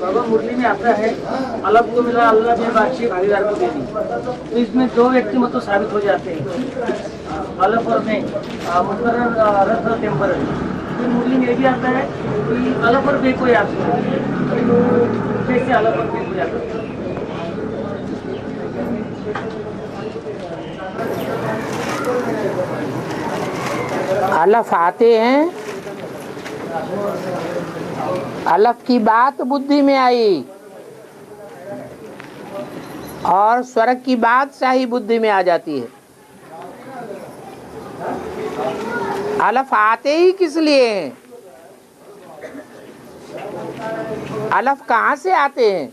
बाबा मुरली में आता है अलग को मिला अल्लाह ने बादशाही भागीदार को दे दी, तो इसमें दो व्यक्ति मतलब साबित हो जाते हैं अलग और में मुकर्रर रद्द टेम्पररी। फिर मुरली में ये भी आता है कि अलग और बे कोई आता है, तो कैसे अलग और बे कोई आता है? अलफ आते हैं, अलफ की बात बुद्धि में आई और स्वर्ग की बात शाही बुद्धि में आ जाती है। अलफ आते ही किस लिए हैं? अलफ कहाँ से आते हैं?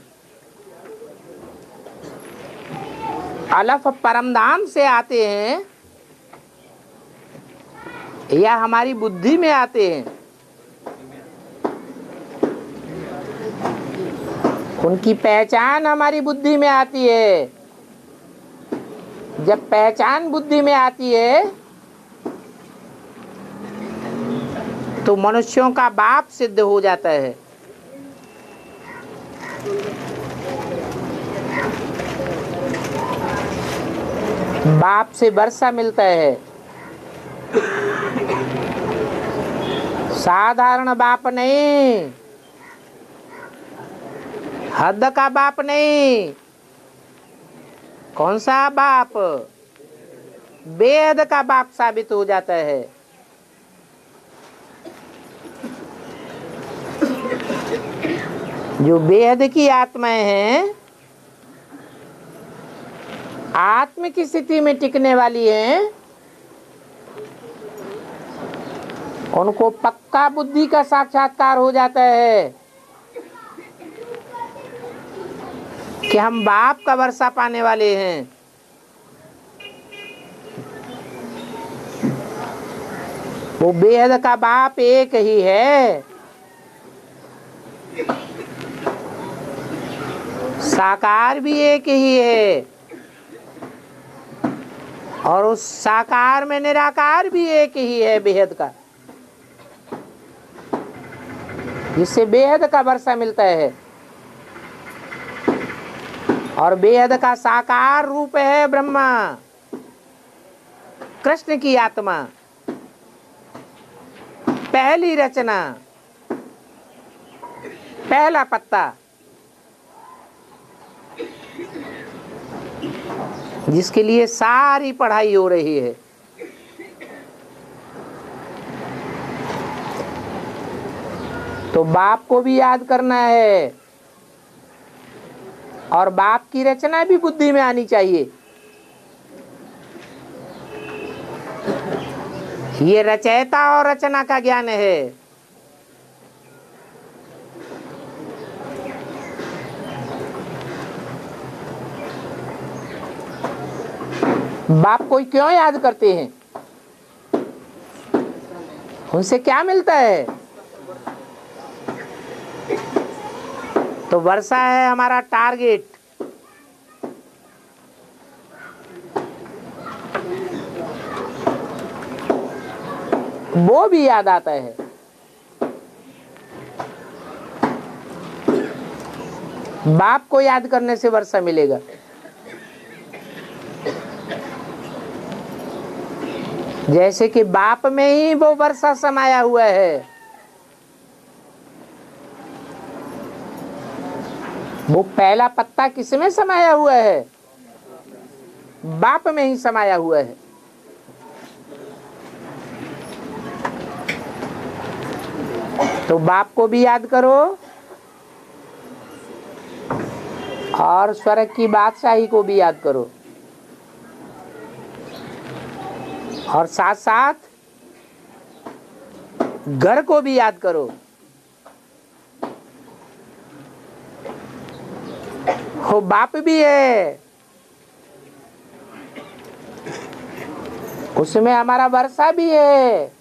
अलफ परमधाम से आते हैं या हमारी बुद्धि में आते हैं? उनकी पहचान हमारी बुद्धि में आती है। जब पहचान बुद्धि में आती है तो मनुष्यों का बाप सिद्ध हो जाता है। बाप से वर्षा मिलता है, साधारण बाप नहीं, हद का बाप नहीं। कौन सा बाप? बेहद का बाप साबित हो जाता है। जो बेहद की आत्माएं हैं, आत्म की स्थिति में टिकने वाली हैं, उनको पक्का बुद्धि का साक्षात्कार हो जाता है कि हम बाप का वर्षा पाने वाले हैं। वो बेहद का बाप एक ही है, साकार भी एक ही है और उस साकार में निराकार भी एक ही है, बेहद का, जिससे बेहद का वर्षा मिलता है। और बेहद का साकार रूप है ब्रह्मा, कृष्ण की आत्मा, पहली रचना, पहला पत्ता, जिसके लिए सारी पढ़ाई हो रही है। तो बाप को भी याद करना है और बाप की रचना भी बुद्धि में आनी चाहिए। ये रचयिता और रचना का ज्ञान है। बाप को क्यों याद करते हैं? उनसे क्या मिलता है? तो वर्षा है हमारा टारगेट। वो भी याद आता है। बाप को याद करने से वर्षा मिलेगा। जैसे कि बाप में ही वो वर्षा समाया हुआ है। वो पहला पत्ता किसमें समाया हुआ है? बाप में ही समाया हुआ है। तो बाप को भी याद करो और स्वर्ग की बादशाही को भी याद करो और साथ साथ घर को भी याद करो। वो बाप भी है, उसमें हमारा वर्षा भी है।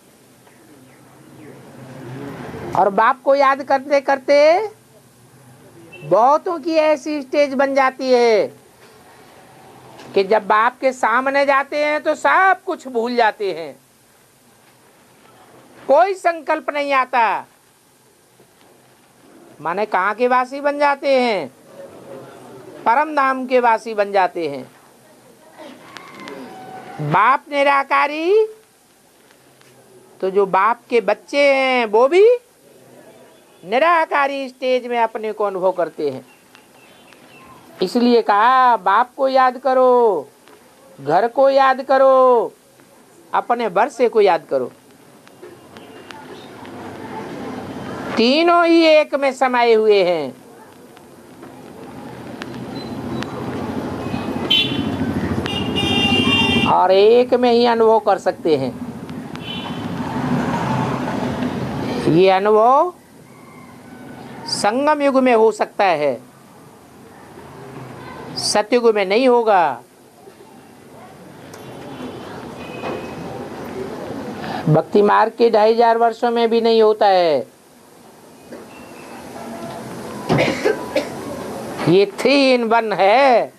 और बाप को याद करते करते बहुतों की ऐसी स्टेज बन जाती है कि जब बाप के सामने जाते हैं तो सब कुछ भूल जाते हैं, कोई संकल्प नहीं आता। माने कहाँ के वासी बन जाते हैं? परम धाम के वासी बन जाते हैं। बाप निराकारी, तो जो बाप के बच्चे हैं वो भी निराकारी स्टेज में अपने को अनुभव करते हैं। इसलिए कहा बाप को याद करो, घर को याद करो, अपने वर्षे को याद करो। तीनों ही एक में समाये हुए हैं। और एक में ही अनुभव कर सकते हैं। ये अनुभव संगम युग में हो सकता है, सतयुग में नहीं होगा। भक्ति मार्ग के 2500 वर्षों में भी नहीं होता है। ये 3 in 1 है।